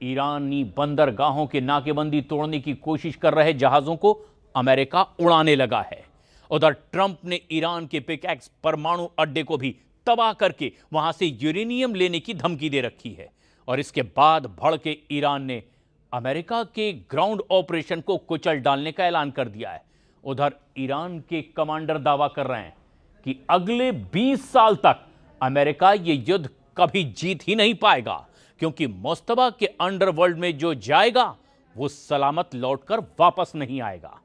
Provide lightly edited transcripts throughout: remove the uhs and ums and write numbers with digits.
ईरानी बंदरगाहों के नाकेबंदी तोड़ने की कोशिश कर रहे जहाजों को अमेरिका उड़ाने लगा है। उधर ट्रंप ने ईरान के पिकैक्स परमाणु अड्डे को भी तबाह करके वहां से यूरेनियम लेने की धमकी दे रखी है और इसके बाद भड़के ईरान ने अमेरिका के ग्राउंड ऑपरेशन को कुचल डालने का ऐलान कर दिया है। उधर ईरान के कमांडर दावा कर रहे हैं कि अगले 20 साल तक अमेरिका ये युद्ध कभी जीत ही नहीं पाएगा, क्योंकि मुस्तबा के अंडरवर्ल्ड में जो जाएगा वो सलामत लौटकर वापस नहीं आएगा।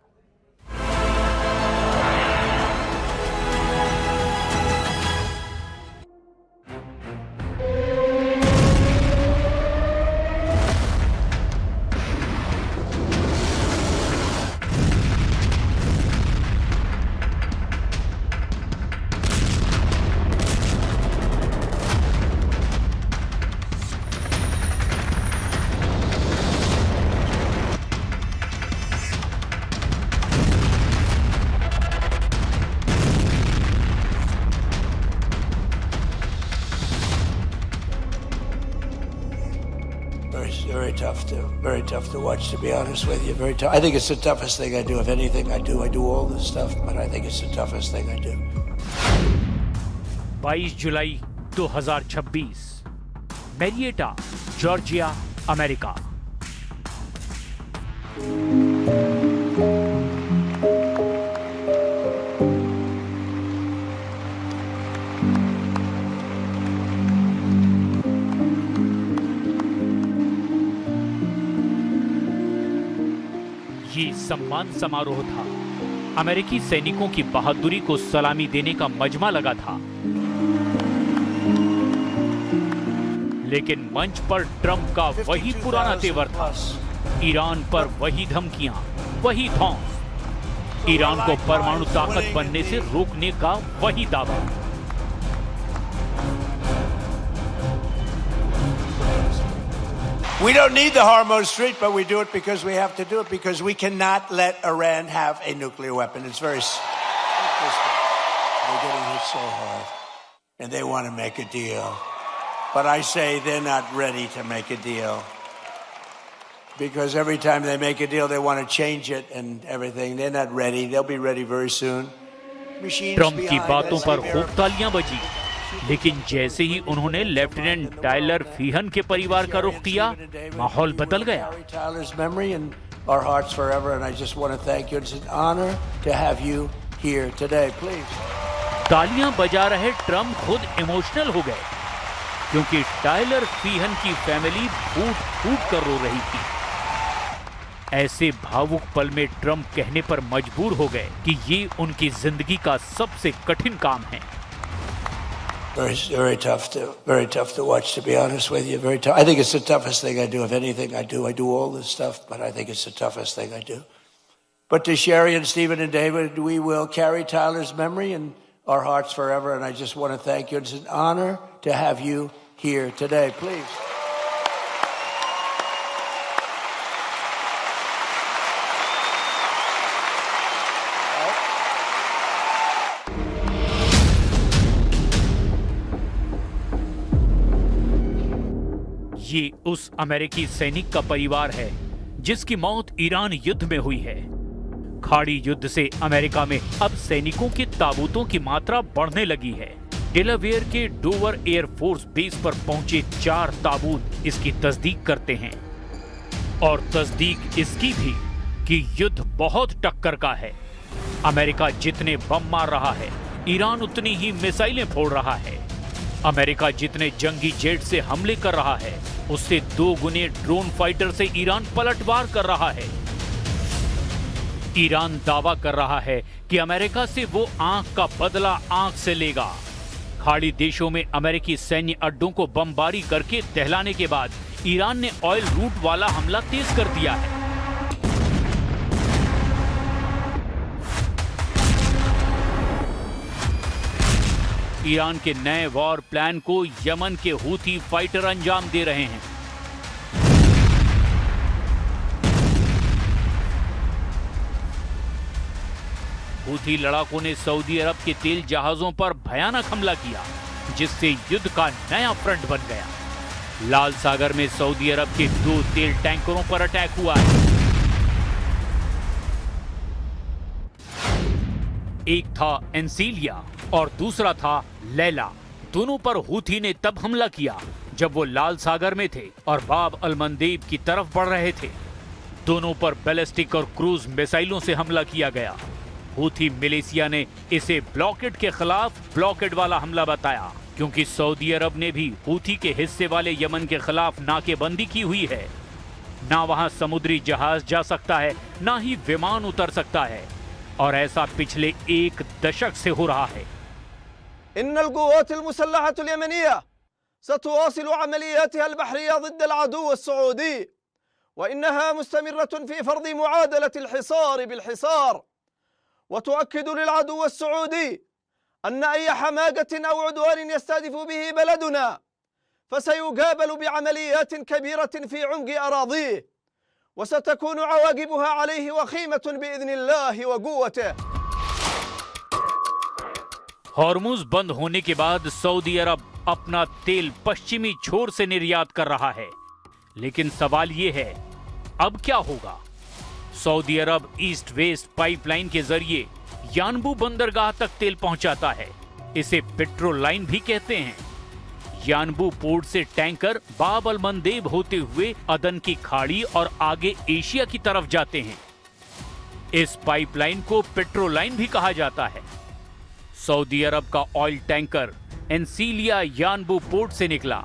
Very tough to watch, to be honest with you. Very tough. I think it's the toughest thing I do. If anything I do all this stuff, but I think it's the toughest thing I do. 22 July 2026, Marietta, Georgia, America. ये सम्मान समारोह था। अमेरिकी सैनिकों की बहादुरी को सलामी देने का मजमा लगा था, लेकिन मंच पर ट्रंप का वही पुराना तेवर था। ईरान पर वही धमकियां, वही धौंस, ईरान को परमाणु ताकत बनने से रोकने का वही दावा। We don't need the Hormuz Strait, but we do it because we have to do it, because we cannot let Iran have a nuclear weapon. It's very simple. They're getting hit so hard, and they want to make a deal. But I say they're not ready to make a deal, because every time they make a deal, they want to change it and everything. They're not ready. They'll be ready very soon. Trump की बातों पर खूब तालियां बजी, लेकिन जैसे ही उन्होंने lieutenant Tyler फीहन के परिवार का रुख किया, माहौल बदल गया। तालियां बजा रहे ट्रंप खुद इमोशनल हो गए, क्योंकि टायलर फीहन की फैमिली फूट फूट कर रो रही थी। ऐसे भावुक पल में ट्रंप कहने पर मजबूर हो गए कि ये उनकी जिंदगी का सबसे कठिन काम है। Very tough to watch, to be honest with you. Very tough. I think it's the toughest thing I do. If anything I do all this stuff, but I think it's the toughest thing I do. But to Sherry and Stephen and David, we will carry Tyler's memory in our hearts forever. And I just want to thank you. It's an honor to have you here today. Please. ये उस अमेरिकी सैनिक का परिवार है जिसकी मौत Iran युद्ध में हुई है। खाड़ी युद्ध से अमेरिका में अब सैनिकों के ताबूतों की मात्रा बढ़ने लगी है। डेलावेयर के डोवर एयरफोर्स बेस पर पहुंचे 4 ताबूत इसकी तस्दीक करते हैं, और तस्दीक इसकी भी कि युद्ध बहुत टक्कर का है। अमेरिका जितने बम मार रहा है, ईरान उतनी ही मिसाइलें फोड़ रहा है। अमेरिका जितने जंगी जेट से हमले कर रहा है, उससे 2 गुने ड्रोन फाइटर से ईरान पलटवार कर रहा है। ईरान दावा कर रहा है कि अमेरिका से वो आंख का बदला आंख से लेगा। खाड़ी देशों में अमेरिकी सैन्य अड्डों को बमबारी करके दहलाने के बाद ईरान ने ऑयल रूट वाला हमला तेज कर दिया है। ईरान के नए वॉर प्लान को यमन के हूथी फाइटर अंजाम दे रहे हैं। हूथी लड़ाकों ने सऊदी अरब के तेल जहाजों पर भयानक हमला किया, जिससे युद्ध का नया फ्रंट बन गया। लाल सागर में सऊदी अरब के 2 तेल टैंकरों पर अटैक हुआ है। एक था एंसीलिया और दूसरा था लैला। दोनों पर हूथी ने तब हमला किया जब वो लाल सागर में थे और बाब अल मंदेब की तरफ बढ़ रहे थे। दोनों पर बैलिस्टिक और क्रूज मिसाइलों से हमला किया गया। हूथी मिलिशिया ने इसे ब्लॉकेड के खिलाफ ब्लॉकेड वाला हमला बताया, क्योंकि सऊदी अरब ने भी हूथी के हिस्से वाले यमन के खिलाफ नाकेबंदी की हुई है। ना वहां समुद्री जहाज जा सकता है, ना ही विमान उतर सकता है, और ऐसा पिछले 1 दशक से हो रहा है। इन्नल क़ुव्वातिल मुसल्लहतुल यमनिया सतुवासिलु अमलियातिहा अल-बहरिया ज़िद्द अल-अदुव्व अस-सऊदी व इन्नहा मुस्तमिर्रतुन फ़ी फ़र्ज़ मुआदलतिल हिसार बिल-हिसार व तुअक्किदु लिल-अदुव्व अस-सऊदी अन्न अय्य हमाक़तिन औ उद्वान यस्तहदिफ़ु बिही बलदुना फसयुक़ाबलु बिअमलियातिन कबीरतिन फ़ी उम्क़ि अराज़ीह व सतकूनु अवाक़िबुहा अलैहि वख़ीमतुन बिइज़्निल्लाहि व क़ुव्वतिही। हॉर्मुज़ बंद होने के बाद सऊदी अरब अपना तेल पश्चिमी छोर से निर्यात कर रहा है, लेकिन सवाल यह है अब क्या होगा। सऊदी अरब ईस्ट वेस्ट पाइपलाइन के जरिए यानबू बंदरगाह तक तेल पहुंचाता है। इसे पेट्रोल लाइन भी कहते हैं। यानबू पोर्ट से टैंकर बाब अल मंदेब होते हुए अदन की खाड़ी और आगे एशिया की तरफ जाते हैं। इस पाइपलाइन को पेट्रोल लाइन भी कहा जाता है। सऊदी अरब का ऑयल टैंकर एंसीलिया यानबू पोर्ट से निकला।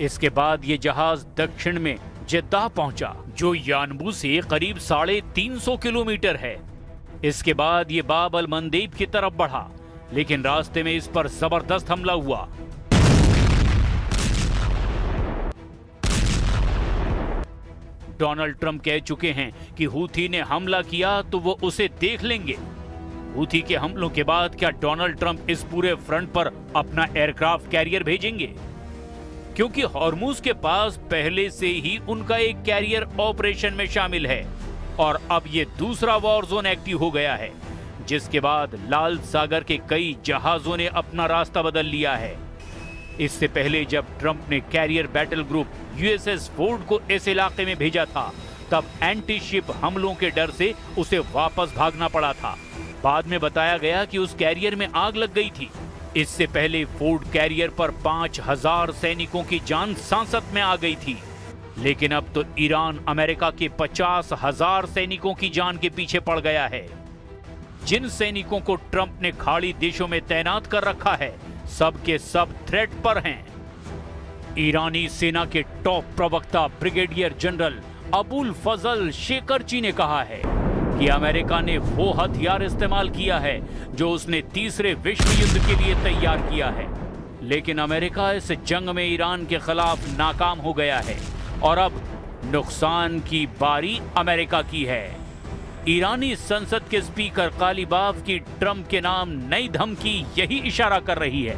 इसके बाद ये जहाज दक्षिण में जेद्दाह पहुंचा, जो यानबू से करीब 350 किलोमीटर है। इसके बाद ये बाब अल मंदेब की तरफ बढ़ा, लेकिन रास्ते में इस पर जबरदस्त हमला हुआ। डोनाल्ड ट्रंप कह चुके हैं कि हूथी ने हमला किया तो वो उसे देख लेंगे। हूथी के हमलों के बाद क्या डोनाल्ड ट्रंप इस पूरे फ्रंट पर अपना एयरक्राफ्ट कैरियर भेजेंगे? क्योंकि हॉर्मुज़ के पास पहले से ही उनका एक कैरियर ऑपरेशन में शामिल है, और अब ये दूसरा वॉर जोन एक्टिव हो गया है, जिसके बाद लाल सागर के कई जहाजों ने अपना रास्ता बदल लिया है। इससे पहले जब ट्रंप ने carrier battle group USS Ford को इस इलाके में भेजा था, तब एंटी शिप हमलों के डर से उसे वापस भागना पड़ा था। बाद में बताया गया कि उस कैरियर में आग लग गई थी। इससे पहले फोर्ड कैरियर पर 5000 सैनिकों की जान सांसत में आ गई थी, लेकिन अब तो ईरान अमेरिका के 50,000 सैनिकों की जान के पीछे पड़ गया है। जिन सैनिकों को ट्रंप ने खाड़ी देशों में तैनात कर रखा है, सब के सब थ्रेट पर हैं। ईरानी सेना के टॉप प्रवक्ता ब्रिगेडियर जनरल अबुल फजल शेकरची ने कहा है कि अमेरिका ने वो हथियार इस्तेमाल किया है जो उसने तीसरे विश्व युद्ध के लिए तैयार किया है, लेकिन अमेरिका इस जंग में ईरान के खिलाफ नाकाम हो गया है और अब नुकसान की बारी अमेरिका की है। ईरानी संसद के स्पीकर कालीबाफ की ट्रंप के नाम नई धमकी यही इशारा कर रही है।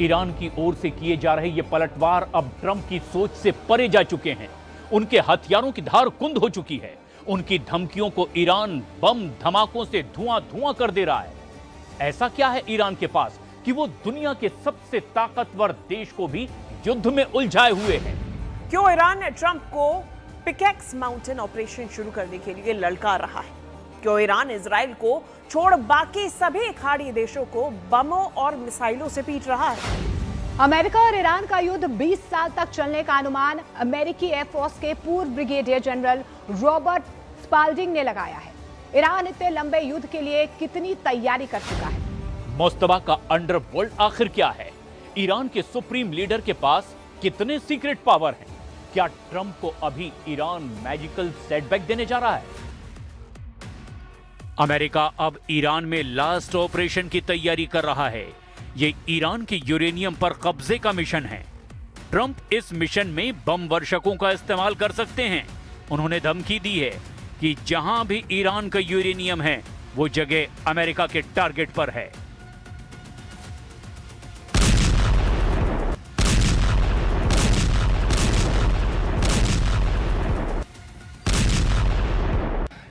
ईरान की ओर से किए जा रहे ये पलटवार अब ट्रंप की सोच से परे जा चुके हैं। उनके हथियारों की धार कुंद हो चुकी है। उनकी धमकियों को ईरान बम धमाकों से धुआं धुआं कर दे रहा है। ऐसा क्या है ईरान के पास कि वो दुनिया के सबसे ताकतवर देश को भी युद्ध में उलझाए हुए है? क्यों ईरान ने ट्रंप को पिकेक्स माउंटेन ऑपरेशन शुरू करने के लिए ललकार रहा है? क्यों ईरान इजराइल को छोड़ बाकी सभी खाड़ी देशों को बमों और मिसाइलों से पीट रहा है? अमेरिका और ईरान का युद्ध 20 साल तक चलने का अनुमान अमेरिकी एयरफोर्स के पूर्व ब्रिगेडियर जनरल रॉबर्ट स्पाल्डिंग ने लगाया है। ईरान इतने लंबे युद्ध के लिए कितनी तैयारी कर चुका है? मुस्तबा का अंडरवर्ल्ड आखिर क्या है? ईरान के सुप्रीम लीडर के पास कितने सीक्रेट पावर हैं? क्या ट्रंप को अभी ईरान मैजिकल सेटबैक देने जा रहा है? अमेरिका अब ईरान में लास्ट ऑपरेशन की तैयारी कर रहा है। ये ईरान के यूरेनियम पर कब्जे का मिशन है। ट्रंप इस मिशन में बम वर्षकों का इस्तेमाल कर सकते हैं। उन्होंने धमकी दी है कि जहां भी ईरान का यूरेनियम है वो जगह अमेरिका के टारगेट पर है।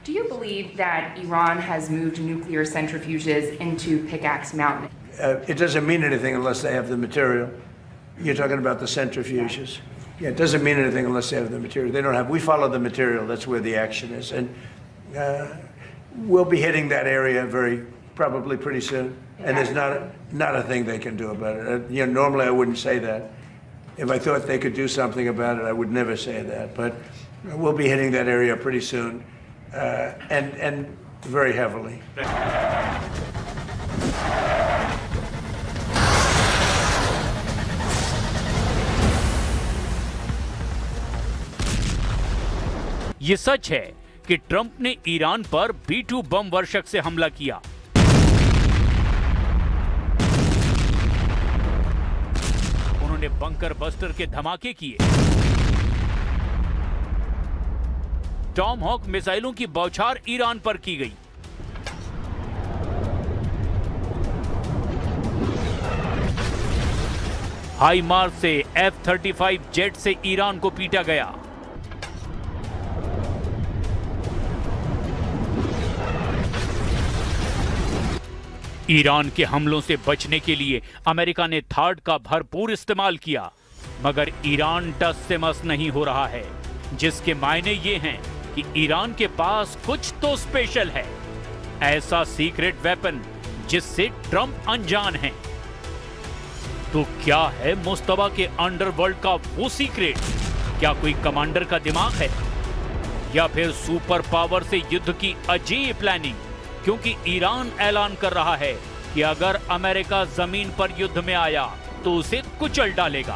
Do you believe that Iran has moved nuclear centrifuges into Pickaxe Mountain? It doesn't mean anything unless they have the material. You're talking about the centrifuges. Yeah, it doesn't mean anything unless they have the material. They don't have. We follow the material. That's where the action is, and we'll be hitting that area probably pretty soon. And there's not a thing they can do about it. Normally I wouldn't say that. If I thought they could do something about it, I would never say that. But we'll be hitting that area pretty soon, and very heavily. ये सच है कि Trump ने Iran पर B-2 बम वर्षक से हमला किया। उन्होंने बंकर बस्टर के धमाके किए, टॉम हॉक मिसाइलों की बौछार ईरान पर की गई। हाई मार्च से F-35 जेट से ईरान को पीटा गया। ईरान के हमलों से बचने के लिए अमेरिका ने थार्ड का भरपूर इस्तेमाल किया, मगर ईरान टस से मस नहीं हो रहा है, जिसके मायने ये हैं कि ईरान के पास कुछ तो स्पेशल है, ऐसा सीक्रेट वेपन जिससे ट्रंप अनजान हैं। तो क्या है मुस्तबा के अंडरवर्ल्ड का वो सीक्रेट? क्या कोई कमांडर का दिमाग है, या फिर सुपर पावर से युद्ध की अजीब प्लानिंग? क्योंकि ईरान ऐलान कर रहा है कि अगर अमेरिका जमीन पर युद्ध में आया तो उसे कुचल डालेगा।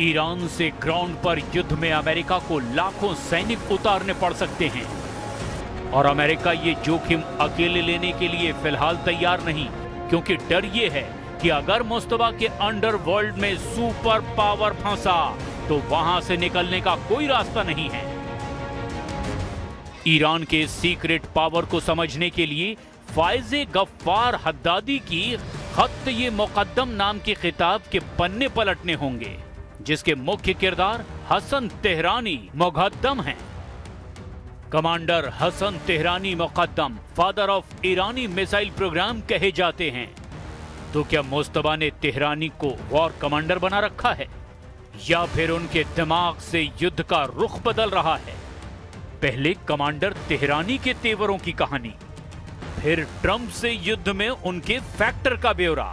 ईरान से ग्राउंड पर युद्ध में अमेरिका को लाखों सैनिक उतारने पड़ सकते हैं, और अमेरिका ये जोखिम अकेले लेने के लिए फिलहाल तैयार नहीं, क्योंकि डर ये है कि अगर मुस्तबा के अंडरवर्ल्ड में सुपर पावर फंसा तो वहां से निकलने का कोई रास्ता नहीं है। ईरान के सीक्रेट पावर को समझने के लिए फायज़े गफ्फार हद्दादी की खत ये मुकद्दम नाम की किताब के पन्ने पलटने होंगे, जिसके मुख्य किरदार हसन तेहरानी मुकद्दम हैं। Commander Hassan Tehrani Moghaddam father of ईरानी मिसाइल प्रोग्राम कहे जाते हैं। तो क्या मुस्तबा ने तेहरानी को वॉर कमांडर बना रखा है, या फिर उनके दिमाग से युद्ध का रुख बदल रहा है? पहले कमांडर तेहरानी के तेवरों की कहानी, फिर ट्रंप से युद्ध में उनके फैक्टर का ब्यौरा।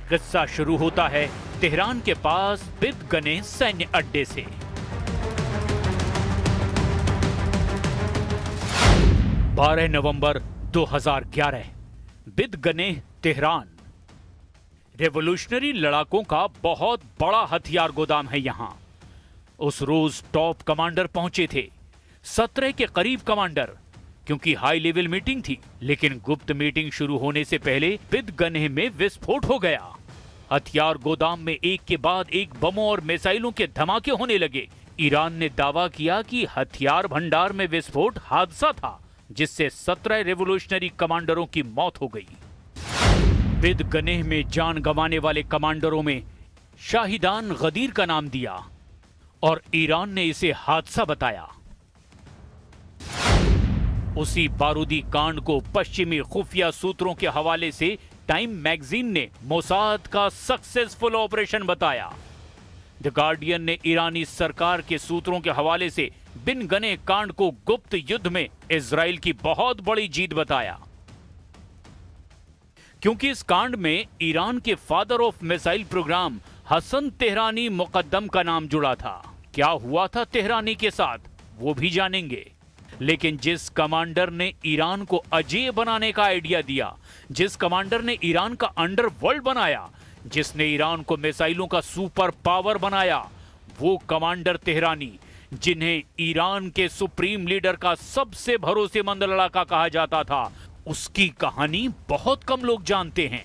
किस्सा शुरू होता है तेहरान के पास बिदगने सैन्य अड्डे से। 12 नवंबर 2011, बिदगने तेहरान। रेवोल्यूशनरी लड़ाकों का बहुत बड़ा हथियार गोदाम है यहां। उस रोज टॉप कमांडर पहुंचे थे, 17 के करीब कमांडर, क्योंकि हाई लेवल मीटिंग थी। लेकिन गुप्त मीटिंग शुरू होने से पहले बिदगने में विस्फोट हो गया। हथियार गोदाम में एक के बाद एक बमों और मिसाइलों के धमाके होने लगे। ईरान ने दावा किया कि हथियार भंडार में विस्फोट हादसा था, जिससे 17 रेवोल्यूशनरी कमांडरों की मौत हो गई। बिदगनेह में जान गंवाने वाले कमांडरों में शाहिदान गदीर का नाम दिया और ईरान ने इसे हादसा बताया। उसी बारूदी कांड को पश्चिमी खुफिया सूत्रों के हवाले से टाइम मैगजीन ने मोसाद का सक्सेसफुल ऑपरेशन बताया। द गार्डियन ने ईरानी सरकार के सूत्रों के हवाले से बिन गने कांड को गुप्त युद्ध में इजराइल की बहुत बड़ी जीत बताया, क्योंकि इस कांड में ईरान के father of missile program Hassan Tehrani Moghaddam का नाम जुड़ा था। क्या हुआ था तेहरानी के साथ वो भी जानेंगे, लेकिन जिस कमांडर ने ईरान को अजेय बनाने का आइडिया दिया, जिस कमांडर ने ईरान का अंडरवर्ल्ड बनाया, जिसने ईरान को मिसाइलों का सुपर पावर बनाया, वो कमांडर तेहरानी, जिन्हें ईरान के सुप्रीम लीडर का सबसे भरोसेमंद लड़ाका कहा जाता था, उसकी कहानी बहुत कम लोग जानते हैं।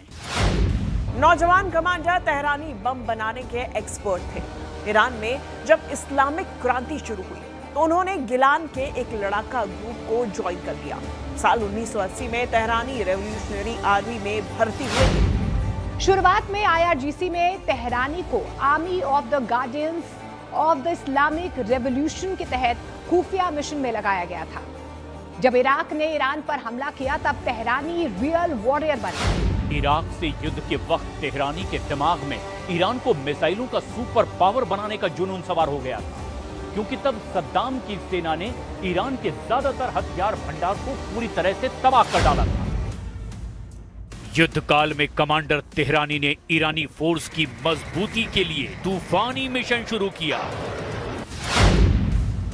नौजवान कमांडर तेहरानी बम बनाने के एक्सपर्ट थे। ईरान में जब इस्लामिक क्रांति शुरू हुई तो उन्होंने गिलान के एक लड़ाका ग्रुप को ज्वाइन कर लिया। साल 1980 में तेहरानी रेवोल्यूशनरी आर्मी में भर्ती हुए। शुरुआत में IRGC में तेहरानी को army of the guardians of the Islamic revolution के तहत खुफिया मिशन में लगाया गया था। जब इराक ने ईरान पर हमला किया तब तेहरानी रियल वॉरियर बने। इराक से युद्ध के वक्त तेहरानी के दिमाग में ईरान को मिसाइलों का सुपर पावर बनाने का जुनून सवार हो गया था, क्योंकि तब सद्दाम की सेना ने ईरान के ज्यादातर हथियार भंडार को पूरी तरह से तबाह कर डाला था। युद्ध काल में कमांडर तेहरानी ने ईरानी फोर्स की मजबूती के लिए तूफानी मिशन शुरू किया।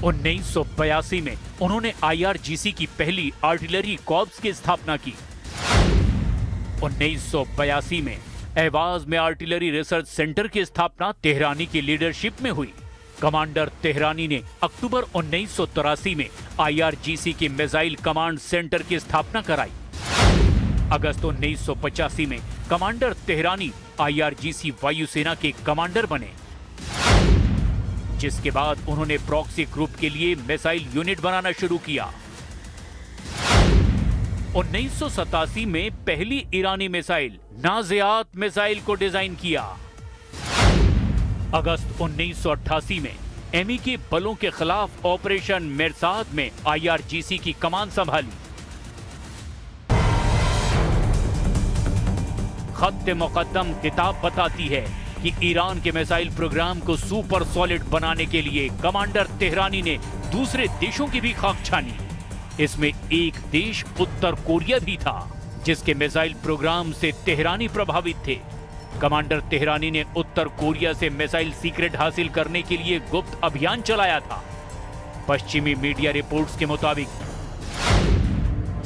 1982 में उन्होंने IRGC की पहली आर्टिलरी कॉर्प्स की स्थापना की। 1982 में एवाज में आर्टिलरी रिसर्च सेंटर की स्थापना तेहरानी की लीडरशिप में हुई। कमांडर तेहरानी ने अक्टूबर 1983 में IRGC के मिसाइल कमांड सेंटर की स्थापना कराई। अगस्त 1985 में कमांडर तेहरानी IRGC वायुसेना के कमांडर बने, जिसके बाद उन्होंने प्रॉक्सी ग्रुप के लिए मिसाइल यूनिट बनाना शुरू किया। 1987 में पहली ईरानी मिसाइल नाज़ियात मिसाइल को डिजाइन किया। अगस्त 1988 में MEK बलों के खिलाफ ऑपरेशन मेरसाद में IRGC की कमान संभाली। खत्ते मुकद्दम किताब बताती है कि ईरान के मिसाइल प्रोग्राम को सुपर सॉलिड बनाने के लिए कमांडर तेहरानी ने दूसरे देशों की भी खाक छानी। इसमें एक देश उत्तर कोरिया भी था, जिसके मिसाइल प्रोग्राम से तेहरानी प्रभावित थे। कमांडर तेहरानी ने उत्तर कोरिया से मिसाइल सीक्रेट हासिल करने के लिए गुप्त अभियान चलाया था। पश्चिमी मीडिया रिपोर्ट्स के मुताबिक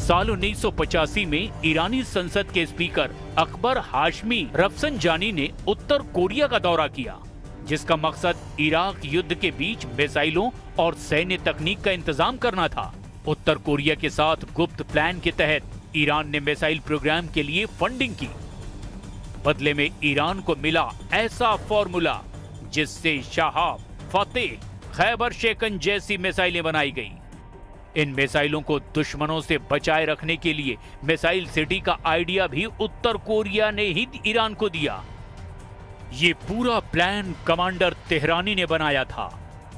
साल 1985 में ईरानी संसद के स्पीकर अकबर हाशमी रफसंजानी ने उत्तर कोरिया का दौरा किया, जिसका मकसद इराक युद्ध के बीच मिसाइलों और सैन्य तकनीक का इंतजाम करना था। उत्तर कोरिया के साथ गुप्त प्लान के तहत ईरान ने मिसाइल प्रोग्राम के लिए फंडिंग की। बदले में ईरान को मिला ऐसा फॉर्मूला जिससे शहाब, फतेह, खैबर शेकन जैसी मिसाइलें बनाई गई। इन मिसाइलों को दुश्मनों से बचाए रखने के लिए मिसाइल सिटी का आइडिया भी उत्तर कोरिया ने ही ईरान को दिया। ये पूरा प्लान कमांडर तेहरानी ने बनाया था।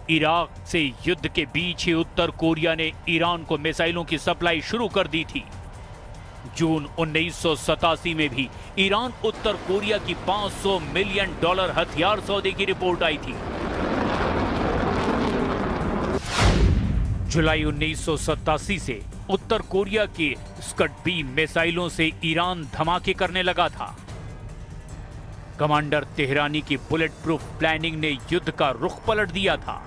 इराक से युद्ध के बीच ही उत्तर कोरिया ने ईरान को मिसाइलों की सप्लाई शुरू कर दी थी। जून 1987 में भी ईरान उत्तर कोरिया की $500 मिलियन हथियार सौदे की रिपोर्ट आई थी। जुलाई 1987 से उत्तर कोरिया के स्कड-B मिसाइलों से ईरान धमाके करने लगा था। कमांडर तेहरानी की बुलेट प्रूफ प्लानिंग ने युद्ध का रुख पलट दिया था।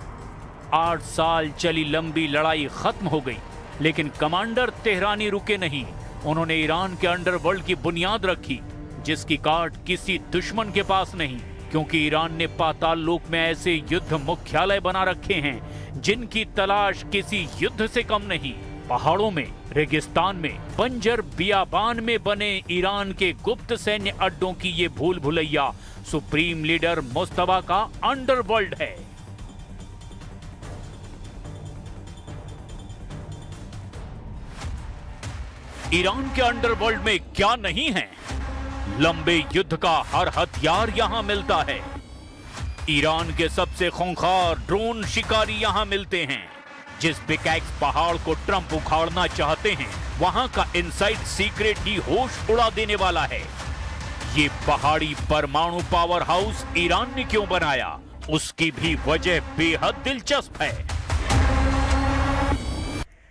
8 साल चली लंबी लड़ाई खत्म हो गई, लेकिन कमांडर तेहरानी रुके नहीं। उन्होंने ईरान के अंडरवर्ल्ड की बुनियाद रखी, जिसकी काट किसी दुश्मन के पास नहीं, क्योंकि ईरान ने पाताल लोक में ऐसे युद्ध मुख्यालय बना रखे हैं जिनकी तलाश किसी युद्ध से कम नहीं। पहाड़ों में, रेगिस्तान में, बंजर बियाबान में बने ईरान के गुप्त सैन्य अड्डों की ये भूल भुलैया सुप्रीम लीडर मुस्तफा का अंडरवर्ल्ड है। ईरान के अंडरवर्ल्ड में क्या नहीं है? लंबे युद्ध का हर हथियार यहां मिलता है। ईरान के सबसे खूंखार ड्रोन शिकारी यहां मिलते हैं। जिस पिकैक्स पहाड़ को ट्रंप उखाड़ना चाहते हैं, वहां का इनसाइड सीक्रेट ही होश उड़ा देने वाला है। ये पहाड़ी परमाणु पावर हाउस ईरान ने क्यों बनाया? उसकी भी वजह बेहद दिलचस्प है।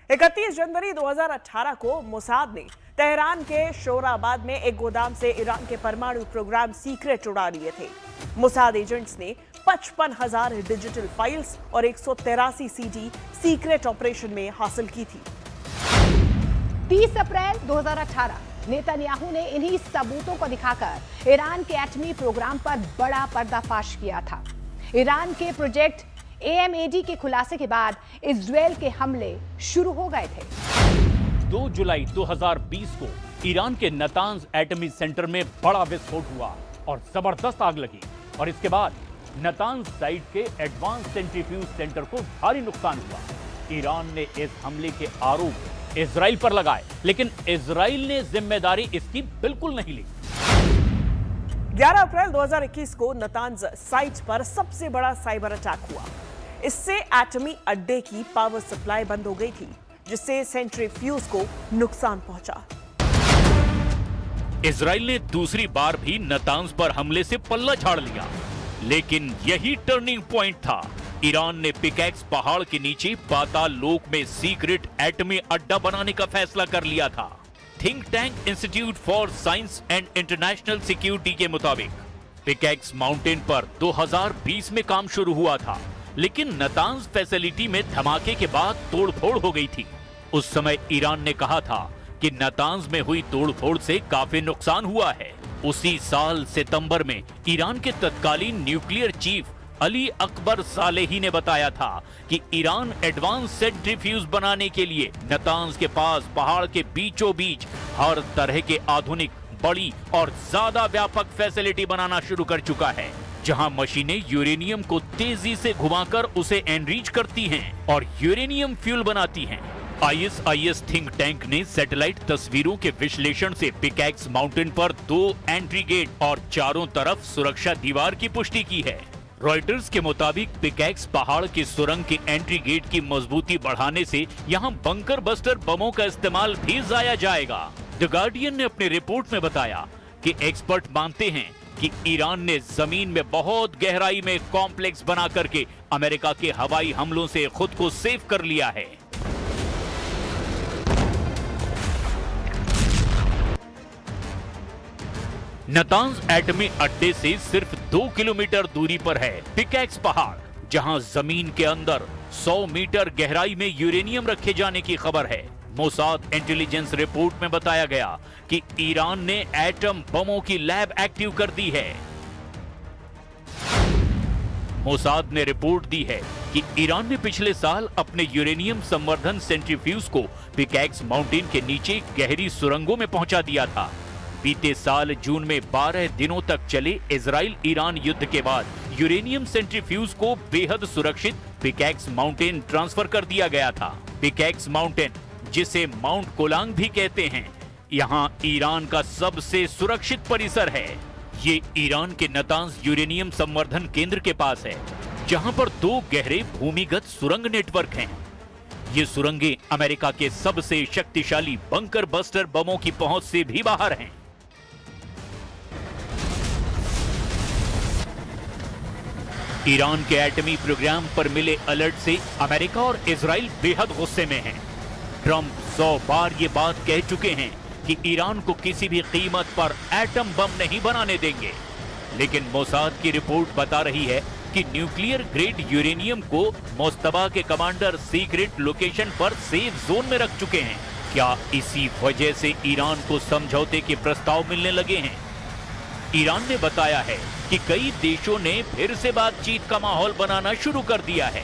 31 जनवरी 2018 को मोसाद ने तेहरान के शोराबाद में एक गोदाम से ईरान के परमाणु प्रोग्राम सीक्रेट उड़ा लिए थे। मोसाद एजेंट्स ने 55,000 डिजिटल फाइल्स और 183 सीडी सीक्रेट ऑपरेशन में हासिल की थी। 30 अप्रैल 2018 नेतन्याहू ने इन्हीं सबूतों को दिखाकर ईरान के एटमी प्रोग्राम पर बड़ा पर्दाफाश किया था। ईरान के प्रोजेक्ट AMAD के खुलासे के बाद इजरायल के हमले शुरू हो गए थे। 2 जुलाई 2020 को ईरान के नतांज एटमी सेंटर में बड़ा विस्फोट हुआ और जबरदस्त आग लगी और इसके बाद नतांज साइट के एडवांस सेंट्रीफ्यूज सेंटर को भारी नुकसान हुआ। ईरान ने इस हमले के आरोप इजराइल पर लगाए, लेकिन इजराइल ने जिम्मेदारी इसकी बिल्कुल नहीं ली। 11 अप्रैल 2021 को नतांज साइट पर सबसे बड़ा साइबर अटैक हुआ। इससे एटमी अड्डे की पावर सप्लाई बंद हो गई थी, जिससे सेंट्रीफ्यूज को नुकसान पहुंचा। इजराइल ने दूसरी बार भी नतांज पर हमले से पल्ला झाड़ लिया, लेकिन यही टर्निंग पॉइंट था। ईरान ने पिकैक्स पहाड़ के नीचे पाताल लोक में सीक्रेट एटमी अड्डा बनाने का फैसला कर लिया था। Think tank institute for science and international security के मुताबिक पिकैक्स माउंटेन पर 2020 में काम शुरू हुआ था, लेकिन नतांज फैसिलिटी में धमाके के बाद तोड़फोड़ हो गई थी। उस समय ईरान ने कहा था कि नतांज में हुई तोड़फोड़ से काफी नुकसान हुआ है। उसी साल सितंबर में ईरान के तत्कालीन nuclear chief Ali Akbar Salehi ने बताया था कि ईरान एडवांस सेंट्रीफ्यूज बनाने के लिए नतांज के पास पहाड़ के बीचों बीच हर तरह के आधुनिक, बड़ी और ज्यादा व्यापक फैसिलिटी बनाना शुरू कर चुका है, जहां मशीनें यूरेनियम को तेजी से घुमाकर उसे एनरिच करती हैं और यूरेनियम फ्यूल बनाती हैं। ISIS थिंक टैंक ने सैटेलाइट तस्वीरों के विश्लेषण से पिकैक्स माउंटेन पर 2 एंट्री गेट और चारों तरफ सुरक्षा दीवार की पुष्टि की है। रॉयटर्स के मुताबिक पिकैक्स पहाड़ की सुरंग के एंट्री गेट की मजबूती बढ़ाने से यहां बंकर बस्टर बमों का इस्तेमाल भी जाया जाएगा। द गार्डियन ने अपनी रिपोर्ट में बताया कि एक्सपर्ट मानते हैं कि ईरान ने जमीन में बहुत गहराई में कॉम्प्लेक्स बना करके अमेरिका के हवाई हमलों से खुद को सेव कर लिया है। नतांज एटमी अड्डे से सिर्फ 2 किलोमीटर दूरी पर है पिकैक्स पहाड़, जहां जमीन के अंदर 100 मीटर गहराई में यूरेनियम रखे जाने की खबर है। मोसाद इंटेलिजेंस रिपोर्ट में बताया गया कि ईरान ने एटम बमों की लैब एक्टिव कर दी है। मोसाद ने रिपोर्ट दी है कि ईरान ने पिछले साल अपने यूरेनियम संवर्धन सेंट्रीफ्यूज को पिकैक्स माउंटेन के नीचे गहरी सुरंगों में पहुंचा दिया था। बीते साल जून में 12 दिनों तक चले इजराइल ईरान युद्ध के बाद यूरेनियम सेंट्रीफ्यूज को बेहद सुरक्षित पिकैक्स माउंटेन ट्रांसफर कर दिया गया था। पिकैक्स माउंटेन, जिसे माउंट कोलांग भी कहते हैं, यहाँ ईरान का सबसे सुरक्षित परिसर है। ये ईरान के नतांज यूरेनियम संवर्धन केंद्र के पास है, जहां पर 2 गहरे भूमिगत सुरंग नेटवर्क हैं। ये सुरंगें अमेरिका के सबसे शक्तिशाली बंकर बस्टर बमों की पहुंच से भी बाहर हैं। ईरान के एटमी प्रोग्राम पर मिले अलर्ट से अमेरिका और इजराइल बेहद गुस्से में हैं। ट्रंप 100 बार ये बात कह चुके हैं कि ईरान को किसी भी कीमत पर एटम बम नहीं बनाने देंगे, लेकिन मोसाद की रिपोर्ट बता रही है कि न्यूक्लियर ग्रेड यूरेनियम को मोस्तबा के कमांडर सीक्रेट लोकेशन पर सेफ जोन में रख चुके हैं। क्या इसी वजह से ईरान को समझौते के प्रस्ताव मिलने लगे हैं? ईरान ने बताया है कि कई देशों ने फिर से बातचीत का माहौल बनाना शुरू कर दिया है।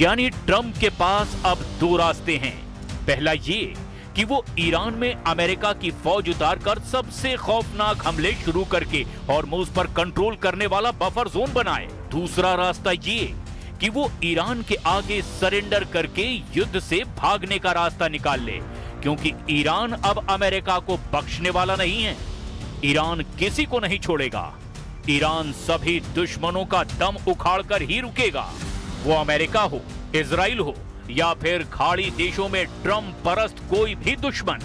यानी ट्रंप के पास अब 2 रास्ते हैं। पहला ये कि वो ईरान में अमेरिका की फौज उतारकर सबसे खौफनाक हमले शुरू करके हॉर्मुज़ पर कंट्रोल करने वाला बफर जोन बनाए। दूसरा रास्ता ये कि वो ईरान के आगे सरेंडर करके युद्ध से भागने का रास्ता निकाल ले, क्योंकि ईरान अब अमेरिका को बख्शने वाला नहीं है। ईरान किसी को नहीं छोड़ेगा। ईरान सभी दुश्मनों का दम उखाड़कर ही रुकेगा, वो अमेरिका हो, इजराइल हो या फिर खाड़ी देशों में ट्रम्प परस्त कोई भी दुश्मन।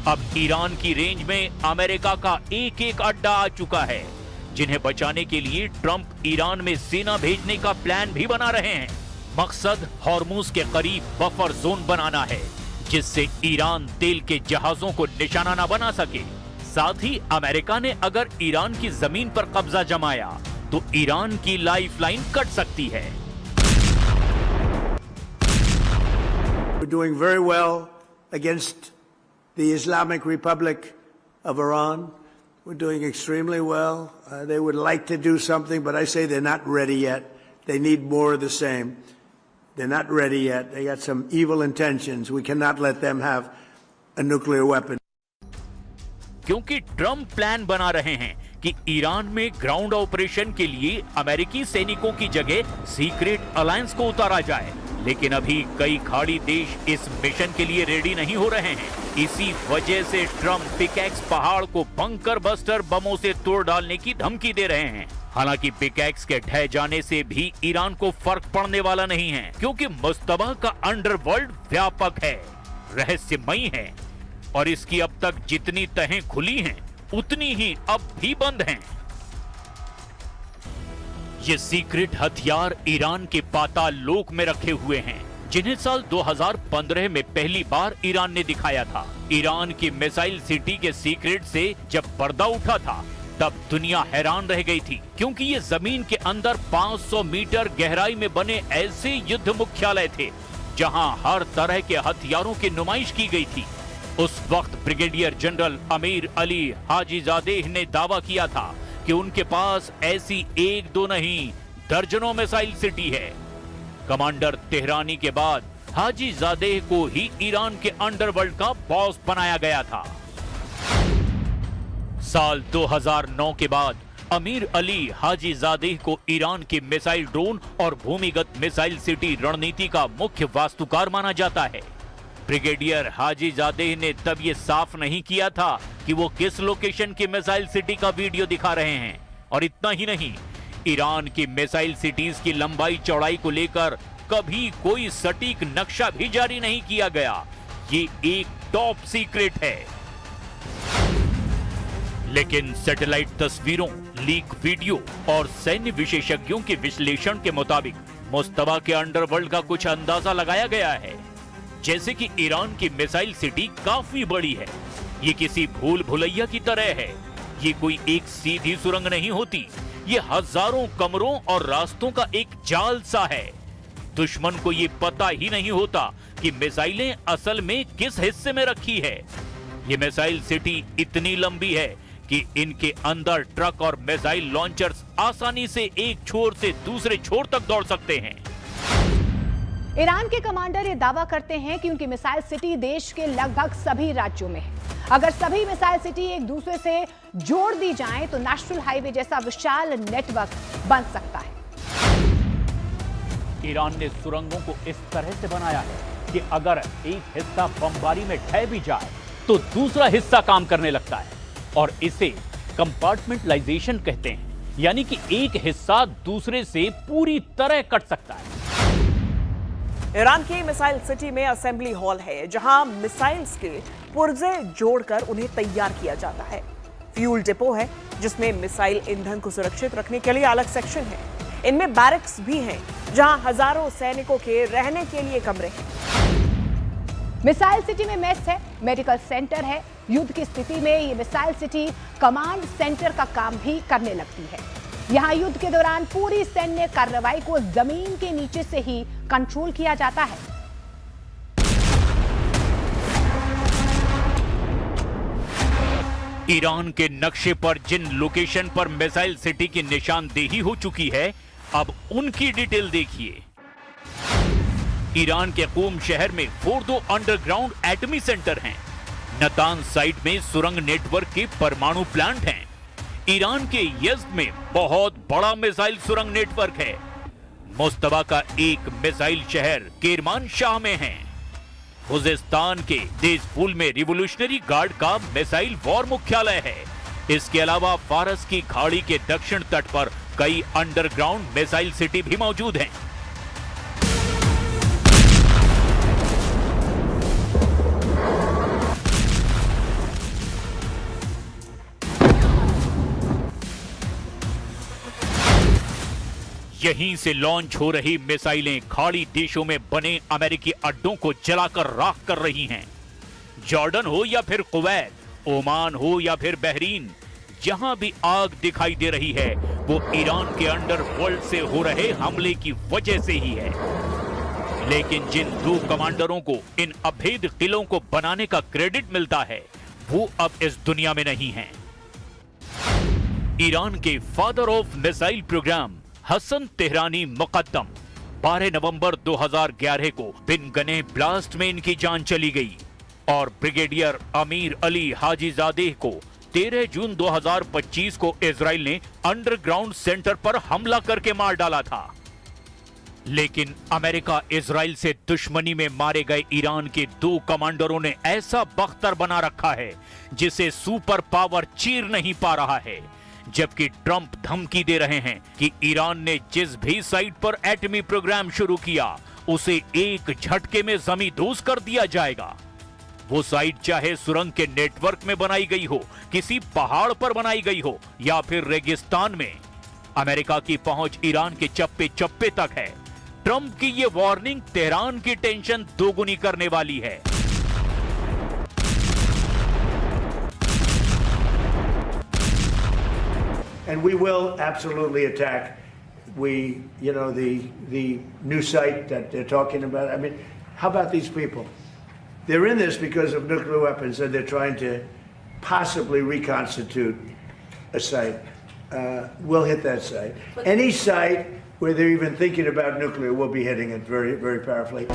अब ईरान की रेंज में अमेरिका का एक एक अड्डा आ चुका है, जिन्हें बचाने के लिए ट्रंप ईरान में सेना भेजने का प्लान भी बना रहे हैं। मकसद हॉर्मुज के करीब बफर जोन बनाना है, जिससे ईरान तेल के जहाजों को निशाना न बना सके। साथ ही अमेरिका ने अगर ईरान की जमीन पर कब्जा जमाया तो ईरान की लाइफलाइन कट सकती है। We're doing very well against the Islamic Republic of Iran. We're doing extremely well. They would like to do something, but I say they're not ready yet. They need more of the same. They're not ready yet. They got some evil intentions. We cannot let them have a nuclear weapon. क्योंकि Trump plan बना रहे हैं कि Iran में ground operation के लिए अमेरिकी सैनिकों की जगह सीक्रेट अलायंस को उतारा जाए, लेकिन अभी कई खाड़ी देश इस मिशन के लिए रेडी नहीं हो रहे हैं। इसी वजह से ट्रंप पिकैक्स पहाड़ को बंकर बस्टर बमों से तोड़ डालने की धमकी दे रहे हैं। हालांकि पिकैक्स के ढह जाने से भी ईरान को फर्क पड़ने वाला नहीं है, क्योंकि मुस्तबा का अंडरवर्ल्ड व्यापक है, रहस्यमयी है और इसकी अब तक जितनी तहें खुली हैं उतनी ही अब भी बंद हैं। ये सीक्रेट हथियार ईरान के पाताल लोक में रखे हुए हैं, जिन्हें साल 2015 में पहली बार ईरान ने दिखाया था। ईरान की मिसाइल सिटी के सीक्रेट से जब पर्दा उठा था तब दुनिया हैरान रह गई थी, क्योंकि ये जमीन के अंदर 500 मीटर गहराई में बने ऐसे युद्ध मुख्यालय थे जहां हर तरह के हथियारों की नुमाइश की गई थी। उस वक्त brigadier general Amir Ali Hajizadeh ने दावा किया था कि उनके पास ऐसी एक दो नहीं दर्जनों मिसाइल सिटी है। कमांडर तेहरानी के बाद हाजीजादेह को ही ईरान के अंडरवर्ल्ड का बॉस बनाया गया था। साल 2009 के बाद अमीर अली हाजीजादेह को ईरान की मिसाइल ड्रोन और भूमिगत मिसाइल सिटी रणनीति का मुख्य वास्तुकार माना जाता है। ब्रिगेडियर हाजीजादेह ने तब ये साफ नहीं किया था कि वो किस लोकेशन की मिसाइल सिटी का वीडियो दिखा रहे हैं। और इतना ही नहीं, ईरान की मिसाइल सिटीज की लंबाई चौड़ाई को लेकर कभी कोई सटीक नक्शा भी जारी नहीं किया गया। ये एक टॉप सीक्रेट है। लेकिन सैटेलाइट तस्वीरों, लीक वीडियो और सैन्य विशेषज्ञों के विश्लेषण के मुताबिक मुस्तबा के अंडरवर्ल्ड का कुछ अंदाजा लगाया गया है। जैसे कि ईरान की मिसाइल सिटी काफी बड़ी है, ये किसी भूल भुलैया की तरह है। ये कोई एक सीधी सुरंग नहीं होती, ये हजारों कमरों और रास्तों का एक जाल सा है। दुश्मन को ये पता ही नहीं होता कि मिसाइलें असल में किस हिस्से में रखी है। ये मिसाइल सिटी इतनी लंबी है कि इनके अंदर ट्रक और मिसाइल लॉन्चर्स आसानी से एक छोर से दूसरे छोर तक दौड़ सकते हैं। ईरान के कमांडर ये दावा करते हैं कि उनकी मिसाइल सिटी देश के लगभग सभी राज्यों में है। अगर सभी मिसाइल सिटी एक दूसरे से जोड़ दी जाएं तो नेशनल हाईवे जैसा विशाल नेटवर्क बन सकता है। ईरान ने सुरंगों को इस तरह से बनाया है कि अगर एक हिस्सा बमबारी में ढह भी जाए तो दूसरा हिस्सा काम करने लगता है, और इसे कंपार्टमेंटलाइजेशन कहते हैं, यानी कि एक हिस्सा दूसरे से पूरी तरह कट सकता है। ईरान की मिसाइल सिटी में असेंबली हॉल है, जहां मिसाइल्स के पुर्जे जोड़कर उन्हें तैयार किया जाता है। फ्यूल डिपो है, जिसमें मिसाइल ईंधन को सुरक्षित रखने के लिए अलग सेक्शन है। इनमें बैरक्स भी हैं, जहां हजारों सैनिकों के रहने के लिए कमरे हैं। मिसाइल सिटी में मेस है, मेडिकल सेंटर है। युद्ध की स्थिति में ये मिसाइल सिटी कमांड सेंटर का काम भी करने लगती है। यहाँ युद्ध के दौरान पूरी सैन्य कार्रवाई को जमीन के नीचे से ही कंट्रोल किया जाता है। ईरान के नक्शे पर जिन लोकेशन पर मिसाइल सिटी की निशानदेही हो चुकी है, अब उनकी डिटेल देखिए। ईरान के कूम शहर में फोर्दो अंडरग्राउंड एटमी सेंटर हैं। नतान साइट में सुरंग नेटवर्क के परमाणु प्लांट हैं। ईरान के यज़्द में बहुत बड़ा मिसाइल सुरंग नेटवर्क है। मुस्तबा का एक मिसाइल शहर केरमानशाह में है। खुजिस्तान के देजफुल में रिवोल्यूशनरी गार्ड का मिसाइल वॉर मुख्यालय है। इसके अलावा फारस की खाड़ी के दक्षिण तट पर कई अंडरग्राउंड मिसाइल सिटी भी मौजूद हैं। यहीं से लॉन्च हो रही मिसाइलें खाड़ी देशों में बने अमेरिकी अड्डों को जलाकर राख कर रही हैं। जॉर्डन हो या फिर कुवैत, ओमान हो या फिर बहरीन, जहां भी आग दिखाई दे रही है वो ईरान के अंडरवर्ल्ड से हो रहे हमले की वजह से ही है। लेकिन जिन दो कमांडरों को इन अभेद किलों को बनाने का क्रेडिट मिलता है वो अब इस दुनिया में नहीं है। ईरान के father of missile program Hassan Tehrani Moghaddam 12 नवंबर 2011 को बिन गने ब्लास्ट में इनकी जान चली गई और ब्रिगेडियर अमीर अली हाजीजादेह को 13 जून 2025 को इजराइल ने अंडरग्राउंड सेंटर पर हमला करके मार डाला था। लेकिन अमेरिका इजराइल से दुश्मनी में मारे गए ईरान के दो कमांडरों ने ऐसा बख्तर बना रखा है जिसे सुपर पावर चीर नहीं पा रहा है। जबकि ट्रंप धमकी दे रहे हैं कि ईरान ने जिस भी साइट पर एटमी प्रोग्राम शुरू किया उसे एक झटके में जमींदोज कर दिया जाएगा। वो साइट चाहे सुरंग के नेटवर्क में बनाई गई हो, किसी पहाड़ पर बनाई गई हो या फिर रेगिस्तान में, अमेरिका की पहुंच ईरान के चप्पे चप्पे तक है। ट्रंप की ये वार्निंग तेहरान की टेंशन दोगुनी करने वाली है। And we will absolutely attack. The new site that they're talking about. I mean, how about these people? They're in this because of nuclear weapons, and they're trying to possibly reconstitute a site. We'll hit that site. Any site where they're even thinking about nuclear, we'll be hitting it very, very powerfully.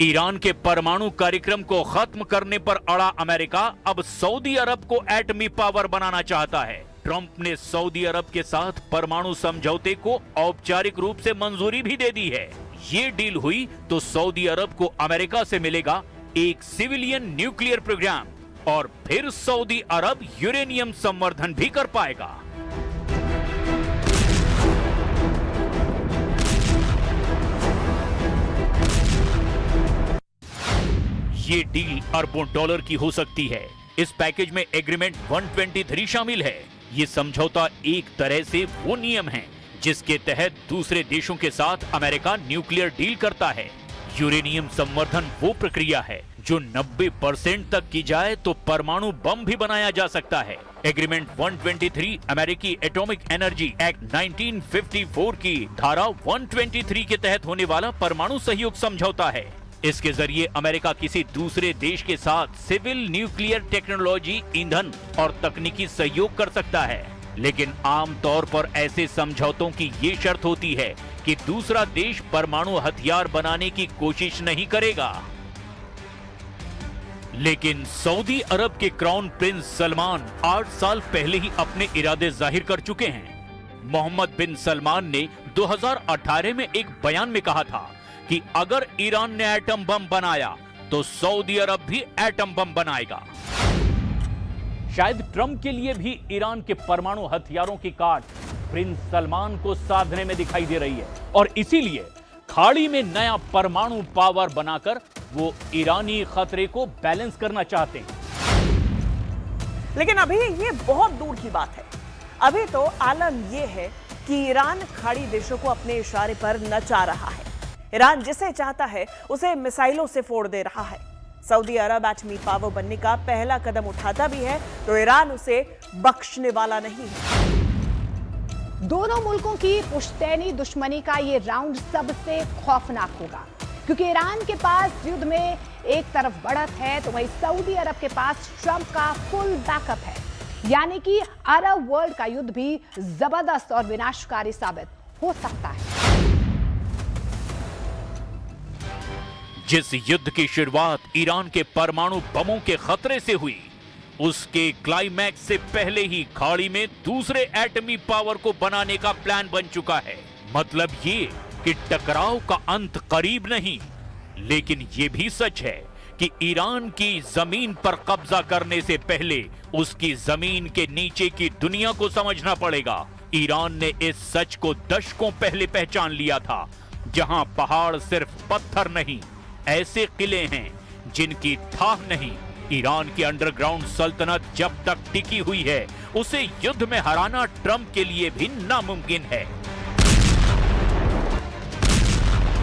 Iran के परमाणु कार्यक्रम को खत्म करने पर अड़ा America अब Saudi अरब को एटमी पावर बनाना चाहता है। ट्रंप ने सऊदी अरब के साथ परमाणु समझौते को औपचारिक रूप से मंजूरी भी दे दी है। ये डील हुई तो सऊदी अरब को अमेरिका से मिलेगा एक सिविलियन न्यूक्लियर प्रोग्राम और फिर सऊदी अरब यूरेनियम संवर्धन भी कर पाएगा। ये डील अरबों डॉलर की हो सकती है। इस पैकेज में एग्रीमेंट 123 शामिल है। ये समझौता एक तरह से वो नियम है जिसके तहत दूसरे देशों के साथ अमेरिका न्यूक्लियर डील करता है। यूरेनियम संवर्धन वो प्रक्रिया है जो 90% तक की जाए तो परमाणु बम भी बनाया जा सकता है। एग्रीमेंट 123 अमेरिकी एटॉमिक एनर्जी एक्ट 1954 की धारा 123 के तहत होने वाला परमाणु सहयोग समझौता है। इसके जरिए अमेरिका किसी दूसरे देश के साथ सिविल न्यूक्लियर टेक्नोलॉजी, ईंधन और तकनीकी सहयोग कर सकता है। लेकिन आमतौर पर ऐसे समझौतों की ये शर्त होती है कि दूसरा देश परमाणु हथियार बनाने की कोशिश नहीं करेगा। लेकिन सऊदी अरब के क्राउन प्रिंस सलमान 8 साल पहले ही अपने इरादे जाहिर कर चुके हैं। मोहम्मद बिन सलमान ने 2018 में एक बयान में कहा था कि अगर ईरान ने एटम बम बनाया तो सऊदी अरब भी एटम बम बनाएगा। शायद ट्रंप के लिए भी ईरान के परमाणु हथियारों की काट प्रिंस सलमान को साधने में दिखाई दे रही है और इसीलिए खाड़ी में नया परमाणु पावर बनाकर वो ईरानी खतरे को बैलेंस करना चाहते हैं। लेकिन अभी ये बहुत दूर की बात है। अभी तो आलम ये है कि ईरान खाड़ी देशों को अपने इशारे पर नचा रहा है। ईरान जिसे चाहता है उसे मिसाइलों से फोड़ दे रहा है। सऊदी अरब एटमी पावर बनने का पहला कदम उठाता भी है तो ईरान उसे बख्शने वाला नहीं है। दोनों मुल्कों की पुश्तैनी दुश्मनी का ये राउंड सबसे खौफनाक होगा, क्योंकि ईरान के पास युद्ध में एक तरफ बढ़त है तो वहीं सऊदी अरब के पास ट्रंप का फुल बैकअप है। यानी कि अरब वर्ल्ड का युद्ध भी जबरदस्त और विनाशकारी साबित हो सकता है। जिस युद्ध की शुरुआत ईरान के परमाणु बमों के खतरे से हुई, उसके क्लाइमैक्स से पहले ही खाड़ी में दूसरे एटमी पावर को बनाने का प्लान बन चुका है। मतलब ये कि टकराव का अंत करीब नहीं, लेकिन ये भी सच है कि ईरान की जमीन पर कब्जा करने से पहले उसकी जमीन के नीचे की दुनिया को समझना पड़ेगा। ईरान ने इस सच को दशकों पहले पहचान लिया था, जहां पहाड़ सिर्फ पत्थर नहीं, ऐसे किले हैं जिनकी थाह नहीं। ईरान की अंडरग्राउंड सल्तनत जब तक टिकी हुई है, उसे युद्ध में हराना ट्रंप के लिए भी नामुमकिन है।